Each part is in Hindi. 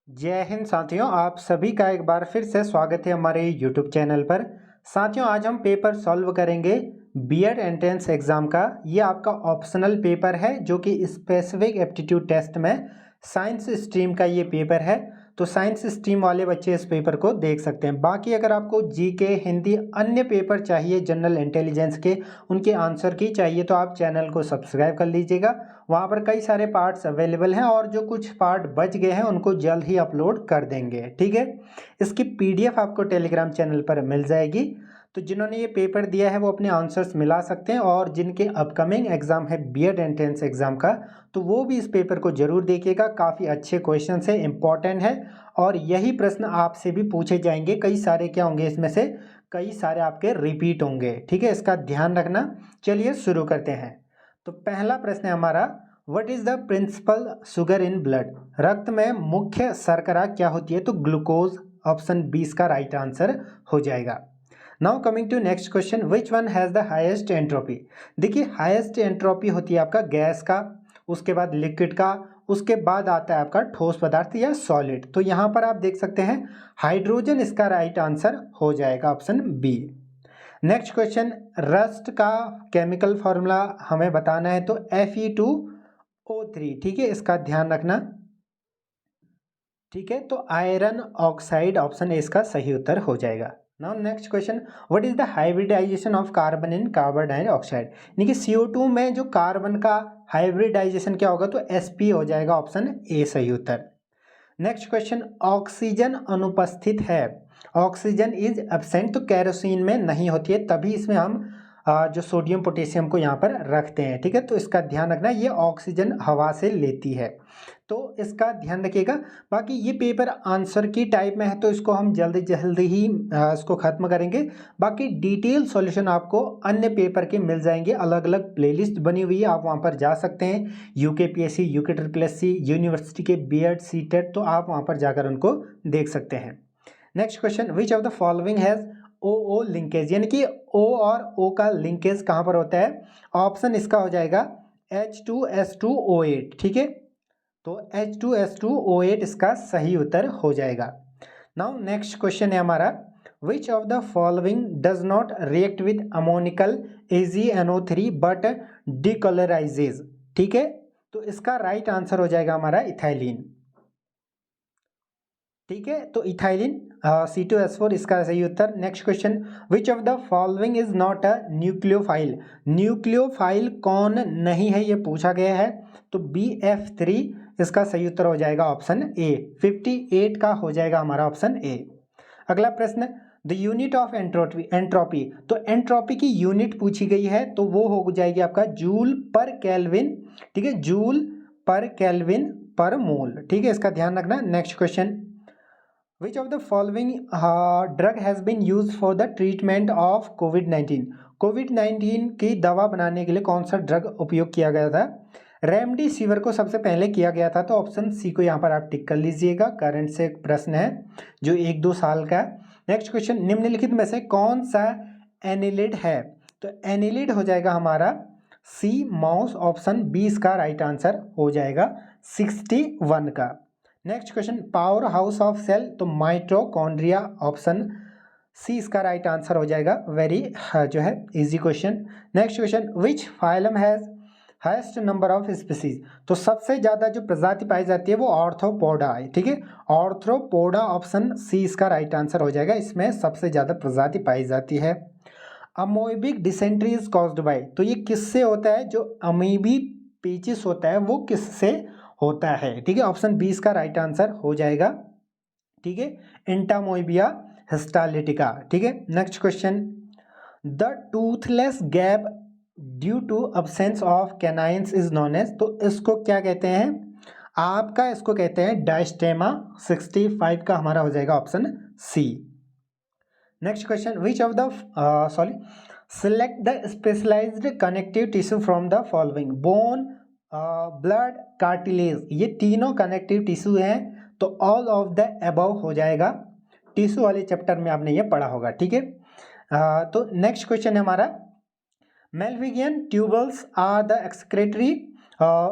जय हिंद साथियों, आप सभी का एक बार फिर से स्वागत है हमारे YouTube चैनल पर। साथियों, आज हम पेपर सॉल्व करेंगे बीएड एंट्रेंस एग्ज़ाम का। ये आपका ऑप्शनल पेपर है जो कि स्पेसिफिक एप्टीट्यूड टेस्ट में साइंस स्ट्रीम का ये पेपर है। तो साइंस स्ट्रीम वाले बच्चे इस पेपर को देख सकते हैं। बाकी अगर आपको जीके, हिंदी, अन्य पेपर चाहिए जनरल इंटेलिजेंस के, उनके आंसर की चाहिए तो आप चैनल को सब्सक्राइब कर लीजिएगा। वहाँ पर कई सारे पार्ट्स अवेलेबल हैं और जो कुछ पार्ट बच गए हैं उनको जल्द ही अपलोड कर देंगे। ठीक है, इसकी पीडीएफ आपको टेलीग्राम चैनल पर मिल जाएगी। तो जिन्होंने ये पेपर दिया है वो अपने आंसर्स मिला सकते हैं, और जिनके अपकमिंग एग्जाम है बीएड एंट्रेंस एग्जाम का, तो वो भी इस पेपर को जरूर देखिएगा। काफ़ी अच्छे क्वेश्चन है, इंपॉर्टेंट है, और यही प्रश्न आपसे भी पूछे जाएंगे। कई सारे क्या होंगे इसमें से, कई सारे आपके रिपीट होंगे। ठीक है, इसका ध्यान रखना। चलिए शुरू करते हैं। तो पहला प्रश्न है हमारा, what is the principal sugar in blood? रक्त में मुख्य शर्करा क्या होती है? तो ग्लूकोज। ऑप्शन बी इसका राइट आंसर हो जाएगा। Now coming to next question, which one has the highest entropy? देखिए, हाईएस्ट एंट्रोपी होती है आपका गैस का, उसके बाद लिक्विड का, उसके बाद आता है आपका ठोस पदार्थ या सॉलिड। तो यहाँ पर आप देख सकते हैं हाइड्रोजन इसका राइट आंसर हो जाएगा, option B. Next question, rust का केमिकल फॉर्मूला हमें बताना है, तो Fe2O3। ठीक है, इसका ध्यान रखना। ठीक है, तो आयरन ऑक्साइड, ऑप्शन ए इसका सही उत्तर हो जाएगा। Now next question, what is the hybridization of carbon in carbon dioxide? यानी कि CO2 में जो कार्बन का हाइब्रिडाइजेशन क्या होगा? तो Sp हो जाएगा, ऑप्शन ए सही उत्तर। नेक्स्ट क्वेश्चन, ऑक्सीजन अनुपस्थित है, ऑक्सीजन इज एब्सेंट, तो केरोसिन में नहीं होती है, तभी इसमें हम जो सोडियम पोटेशियम को यहाँ पर रखते हैं। ठीक है, तो इसका ध्यान रखना, ये ऑक्सीजन हवा से लेती है, तो इसका ध्यान रखिएगा। बाकी ये पेपर आंसर की टाइप में है, तो इसको हम जल्दी जल्दी ही इसको खत्म करेंगे। बाकी डिटेल सॉल्यूशन आपको अन्य पेपर के मिल जाएंगे, अलग अलग प्लेलिस्ट बनी हुई है, आप वहाँ पर जा सकते हैं। यूकेपीएससी, यूके यूनिवर्सिटी के बीएड, सीटेट, तो आप वहाँ पर जाकर उनको देख सकते हैं। Next question, which of the following has O linkage? यानी कि ओ और ओ का लिंकेज कहाँ पर होता है? ऑप्शन इसका हो जाएगा H2S2O8। ठीक है, तो H2S2O8 इसका सही उत्तर हो जाएगा। नाउ नेक्स्ट क्वेश्चन है हमारा, which of the following does not react with ammoniacal AgNO3 but decolourises? ठीक है, तो इसका राइट आंसर हो जाएगा हमारा इथाइलिन। ठीक है, तो इथाइलिन C2S4 इसका सही उत्तर। Next question, which of the following is not a nucleophile? Nucleophile कौन नहीं है, ये पूछा गया है, तो BF3 इसका सही उत्तर हो जाएगा, ऑप्शन ए। 58 का हो जाएगा हमारा ऑप्शन ए। अगला प्रश्न, द यूनिट ऑफ एंट्रोपी, तो एंट्रोपी की यूनिट पूछी गई है, तो वो हो जाएगी आपका जूल पर केल्विन। ठीक है, जूल पर केल्विन पर मोल। ठीक है, इसका ध्यान रखना। Next question, which of the following drug has been use for the treatment of कोविड-19? कोविड-19 की दवा बनाने के लिए कौन सा ड्रग उपयोग किया गया था? रेमडेसिविर को सबसे पहले किया गया था, तो ऑप्शन सी को यहाँ पर आप टिक कर लीजिएगा। करंट से एक प्रश्न है जो 1-2 साल का है। नेक्स्ट क्वेश्चन, निम्नलिखित में से कौन सा एनिलिड है? तो एनिलिड हो जाएगा हमारा सी माउस, ऑप्शन बी इसका राइट आंसर हो जाएगा 61 का। Next question, power house of cell, तो माइटोकॉन्ड्रिया, ऑप्शन सी इसका राइट आंसर हो जाएगा। वेरी जो है easy question. Next question, which phylum has highest number of species? तो सबसे ज्यादा जो प्रजाति पाई जाती है वो ऑर्थ्रोपोडा है। ठीक है, ऑर्थ्रोपोडा, ऑप्शन सी इसका राइट आंसर हो जाएगा, इसमें सबसे ज्यादा प्रजाति पाई जाती है। Amoebic dysentery is caused by, तो ये किससे होता है? जो अमीबी पेचिस होता है वो किससे होता है? ठीक है, ऑप्शन बी इसका राइट आंसर हो जाएगा। ठीक है, एंटामोइबिया हिस्टालिटिका। ठीक है, next question, the toothless gap due to absence of canines is known as, तो इसको क्या कहते हैं? आपका इसको कहते हैं डायस्टेमा। 65 का हमारा हो जाएगा option C. Next question, which of the select the specialised connective tissue from the following? Bone, blood, cartilage, ये तीनों कनेक्टिव टिश्यू हैं, तो ऑल ऑफ द अबव हो जाएगा। टिश्यू वाले चैप्टर में आपने ये पढ़ा होगा। ठीक है, तो नेक्स्ट क्वेश्चन है हमारा, Malpighian tubules are the excretory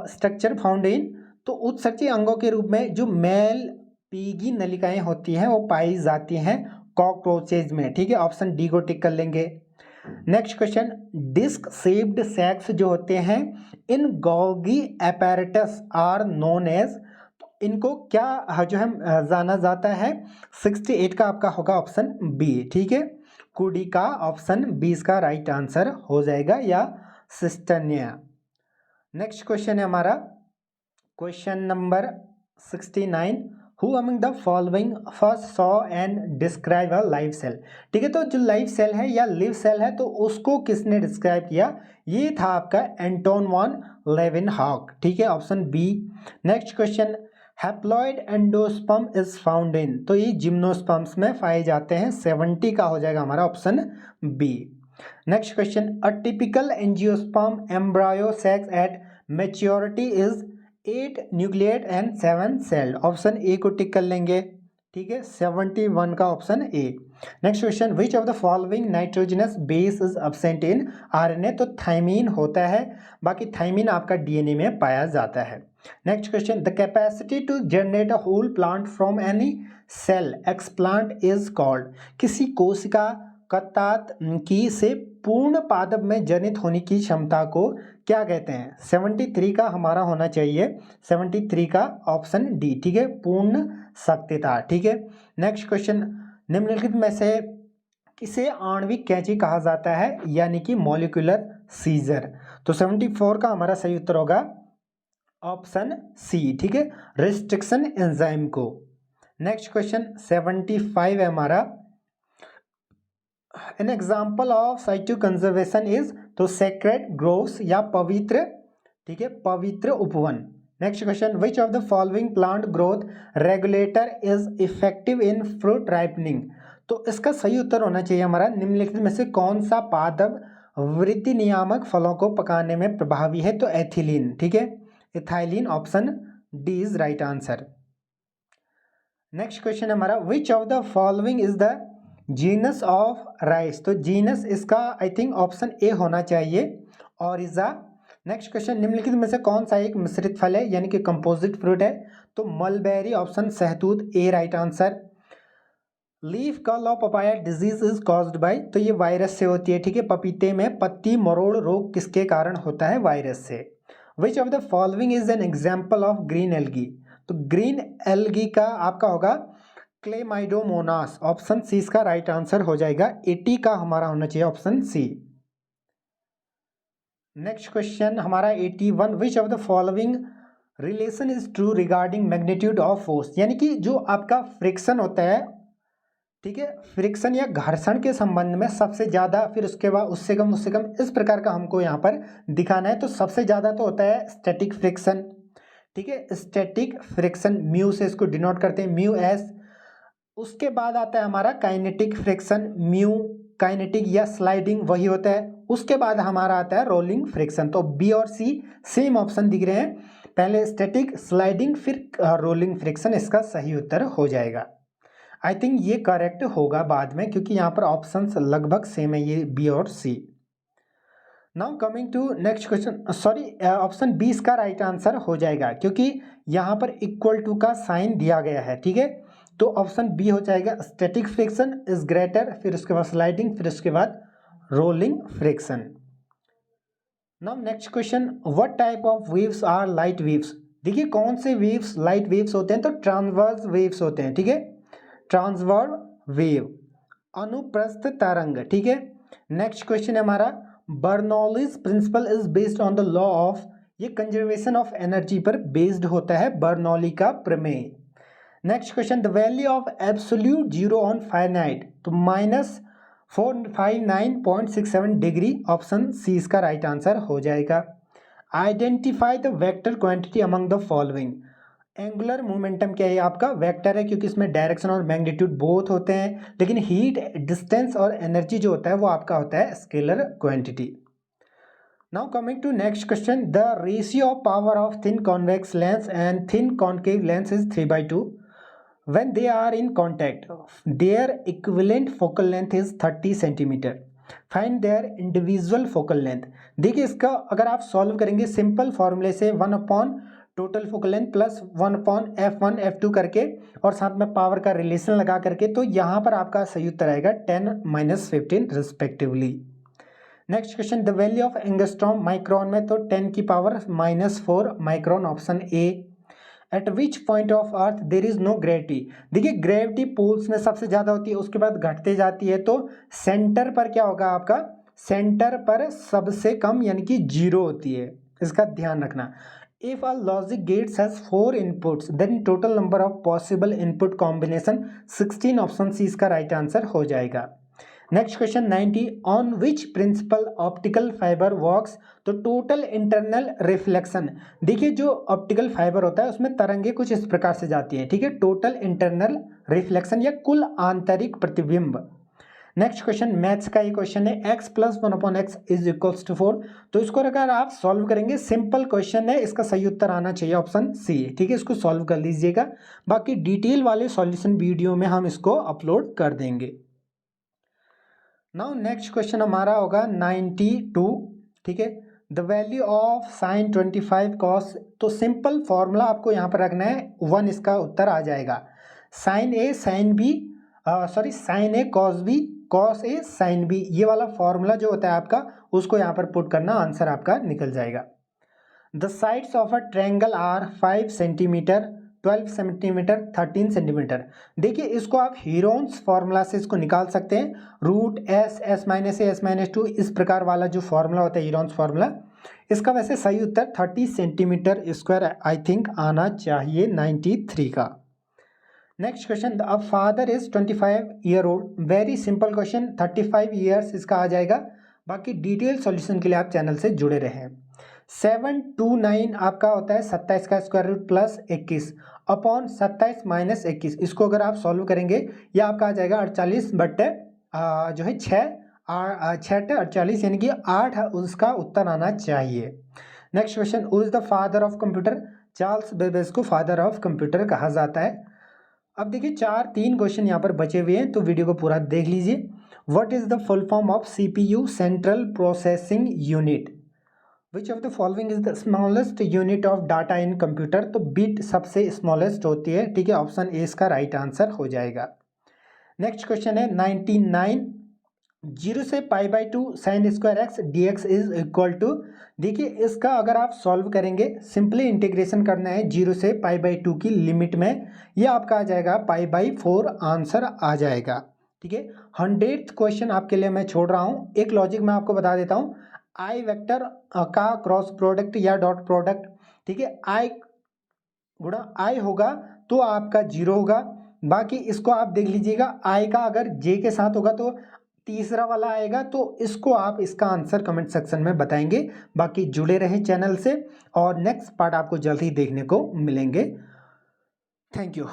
structure found in, तो उत्सर्जी अंगों के रूप में जो मेल पीगी नलिकाएं होती हैं वो पाई जाती हैं कॉकरोचेज में, ठीक है, ऑप्शन डी को टिक कर लेंगे। Next question, disc shaped sacs जो होते हैं in Golgi apparatus are known as, तो इनको क्या जो है जाना जाता है, 68 का आपका होगा ऑप्शन बी, ठीक है, कुडी का ऑप्शन 20 का राइट आंसर हो जाएगा, या सिस्टनिया। नेक्स्ट क्वेश्चन है हमारा question number 69, who among the following first saw and describe a live cell, ठीक है, तो जो लाइव सेल है या लिव सेल है तो उसको किसने डिस्क्राइब किया, ये था आपका एंटोन वॉन लेवेनहॉक, ठीक है, option B. Next question, haploid endosperm is found in, तो ये जिम्नोस्पर्म्स में पाए जाते हैं, 70 का हो जाएगा हमारा option B. Next question, a typical angiosperm embryo sac at maturity is 8 nucleate and 7 celled, option A को टिक कर लेंगे, ठीक है, 71 का option A. Next question, which of the following nitrogenous base is absent in RNA, तो थाइमीन होता है, बाकी थाइमीन आपका डीएनए में पाया जाता है। Next question, the capacity to generate a whole plant from any cell explant is called, किसी कोशिका कतात की से पूर्ण पादप में जनित होने की क्षमता को क्या कहते हैं, 73 का हमारा होना चाहिए, 73 का ऑप्शन डी, ठीक है, पूर्ण शक्तिता, ठीक है। नेक्स्ट क्वेश्चन, निम्नलिखित में से किसे आणविक कैंची कहा जाता है, यानी कि मॉलिक्यूलर सीजर, तो 74 का हमारा सही उत्तर होगा ऑप्शन सी, ठीक है, रिस्ट्रिक्शन एंजाइम को। नेक्स्ट क्वेश्चन 75 है हमारा, an example of situ conservation is, तो सेक्रेड ग्रोव्स या पवित्र, ठीक है, पवित्र उपवन। Next question, which of the following plant growth regulator is effective in fruit ripening, तो इसका सही उत्तर होना चाहिए हमारा निम्नलिखित में से कौन सा पादप वृद्धि नियामक फलों को पकाने में प्रभावी है, तो एथिलीन, ठीक है, ethylene, option D is right answer. Next question हमारा, which of the following is the genus of rice, तो जीनस इसका आई थिंक ऑप्शन ए होना चाहिए, ऑरिजा। नेक्स्ट क्वेश्चन, निम्नलिखित में से कौन सा एक मिश्रित फल है, यानी कि कंपोजिट फ्रूट है, तो मलबेरी, ऑप्शन सहतूत, A right answer. Leaf curl of papaya disease is caused by, तो ये वायरस से होती है, ठीक है, पपीते में पत्ती मरोड़ रोग किसके कारण होता है, वायरस से। विच of the following is an example of green algae, तो ग्रीन एल्गी का आपका होगा क्लेमाइडोमोनास, ऑप्शन सी इसका राइट आंसर हो जाएगा, 80 का हमारा होना चाहिए ऑप्शन सी। नेक्स्ट क्वेश्चन हमारा 81, विच of the following relation is true regarding magnitude of force, यानी कि जो आपका फ्रिक्शन होता है, ठीक है, फ्रिक्शन या घर्षण के संबंध में सबसे ज़्यादा, फिर उसके बाद उससे कम, इस प्रकार का हमको यहाँ पर दिखाना है, तो सबसे ज़्यादा तो होता है स्टैटिक फ्रिक्शन, ठीक है, स्टैटिक फ्रिक्शन म्यू से इसको डिनोट करते हैं, म्यू एस। उसके बाद आता है हमारा काइनेटिक फ्रिक्शन, म्यू काइनेटिक या स्लाइडिंग वही होता है। उसके बाद हमारा आता है रोलिंग फ्रिक्शन, तो बी और सी सेम ऑप्शन दिख रहे हैं, पहले स्टैटिक, स्लाइडिंग, फिर रोलिंग फ्रिक्शन इसका सही उत्तर हो जाएगा। आई थिंक ये करेक्ट होगा बाद में, क्योंकि यहाँ पर ऑप्शंस लगभग सेम है, ये बी और C. Now coming to next question, sorry option B इसका राइट आंसर हो जाएगा, क्योंकि यहाँ पर इक्वल टू का साइन दिया गया है, ठीक है, तो ऑप्शन बी हो जाएगा, स्टैटिक फ्रिक्शन इज ग्रेटर, फिर उसके बाद स्लाइडिंग, फिर उसके बाद rolling friction. Now next question, what type of waves are light waves, देखिए कौन से वेव्स लाइट वेव्स होते हैं, तो ट्रांसवर्स वेव्स होते हैं, ठीक है, ट्रांसवर्स वेव, अनुप्रस्थ तरंग, ठीक है। नेक्स्ट क्वेश्चन है हमारा, Bernoulli's principle is based on the law of, ये कंजर्वेशन ऑफ एनर्जी पर बेस्ड होता है, बर्नौली का प्रमेय। Next question, the value of absolute zero on Fahrenheit, तो -459.67 डिग्री, ऑप्शन सी इसका राइट आंसर हो जाएगा। Identify the vector quantity among the following, angular momentum क्या है, आपका वेक्टर है, क्योंकि इसमें डायरेक्शन और मैग्नीट्यूड बोथ होते हैं, लेकिन हीट, डिस्टेंस और एनर्जी जो होता है वो आपका होता है scalar quantity. Now coming to next question, the ratio of power of thin convex lens and thin concave lens is 3/2 when they are in contact, their equivalent focal length is 30 centimetre, find their individual focal length। देखिए इसका अगर आप सॉल्व करेंगे सिंपल फॉर्मूले से 1/20 total focal length plus 1/f1 f2 करके और साथ में पावर का रिलेशन लगा करके, तो यहाँ पर आपका सही उत्तर आएगा 10-15 respectively. Next question, the value of angstrom micron में, तो 10⁻⁻⁴ micron, option A. At which point of earth there is no gravity, देखिए ग्रेविटी पोल्स में सबसे ज़्यादा होती है, उसके बाद घटते जाती है, तो सेंटर पर क्या होगा आपका, सेंटर पर सबसे कम यानी कि 0 होती है, इसका ध्यान रखना। If a logic gates has 4 inputs then total number of possible input combination 16, option C इसका राइट आंसर हो जाएगा। Next question 90, on which principle optical fibre works, तो टोटल इंटरनल रिफ्लेक्शन, देखिए जो ऑप्टिकल फाइबर होता है उसमें तरंगे कुछ इस प्रकार से जाती है, ठीक है, टोटल इंटरनल रिफ्लेक्शन या कुल आंतरिक प्रतिबिंब। नेक्स्ट क्वेश्चन मैथ्स का ये क्वेश्चन है, x + 1/x is equals to 4, तो इसको अगर आप सॉल्व करेंगे, सिंपल क्वेश्चन है, इसका सही उत्तर आना चाहिए ऑप्शन सी, ठीक है, इसको सॉल्व कर लीजिएगा, बाकी डिटेल वाले सॉल्यूशन वीडियो में हम इसको अपलोड कर देंगे। नाउ नेक्स्ट क्वेश्चन हमारा होगा 92, ठीक है, the value of sin 25 cos, तो सिंपल फॉर्मूला आपको यहाँ पर रखना है 1, इसका उत्तर आ जाएगा। sin A sin B sin A cos B cos A sin B, ये वाला फॉर्मूला जो होता है आपका, उसको यहाँ पर पुट करना, आंसर आपका निकल जाएगा। The sides of a triangle are 5 centimetre, 12 centimetre, 13 centimetre, देखिए इसको आप हीरोन्स फार्मूला से इसको निकाल सकते हैं, √s s-a s-2, इस प्रकार वाला जो फार्मूला होता है हीरोन्स फार्मूला, इसका वैसे सही उत्तर 30 सेंटीमीटर स्क्वायर आई थिंक आना चाहिए 93 का। Next question, a father is 25 year old, very simple question, 35 years इसका आ जाएगा, बाकी डिटेल सॉल्यूशन के लिए आप चैनल से जुड़े रहें। 729 आपका होता है 27 का square root plus 21 upon 27 minus 21, इसको अगर आप सॉल्व करेंगे ये आपका आ जाएगा 48 बट्टे जो है 6 यानी कि 8, उसका उत्तर आना चाहिए। Next question, who is the father of computer, Charles Babbage को फादर ऑफ कंप्यूटर कहा जाता है। अब देखिए 3 क्वेश्चन यहाँ पर बचे हुए हैं, तो वीडियो को पूरा देख लीजिए। What is the full form of CPU, central processing unit. Which of the following is the smallest unit of data in computer, तो बिट सबसे स्मॉलेस्ट होती है, ठीक है, ऑप्शन ए इसका राइट आंसर हो जाएगा। नेक्स्ट क्वेश्चन है 99, 0 से π/2 sin square x dx is equal to, देखिए इसका अगर आप सॉल्व करेंगे, सिंपली इंटीग्रेशन करना है 0 से π/2 की लिमिट में, ये आपका आ जाएगा π/4 आंसर आ जाएगा, ठीक है। 100th क्वेश्चन आपके लिए मैं छोड़ रहा हूँ, एक लॉजिक मैं आपको बता देता हूँ, आई वेक्टर का क्रॉस प्रोडक्ट या डॉट प्रोडक्ट, ठीक है, आई गुणा आई होगा तो आपका 0 होगा, बाकी इसको आप देख लीजिएगा, आई का अगर जे के साथ होगा तो तीसरा वाला आएगा, तो इसको आप इसका आंसर कमेंट सेक्शन में बताएंगे। बाकी जुड़े रहें चैनल से, और नेक्स्ट पार्ट आपको जल्द ही देखने को मिलेंगे। Thank you.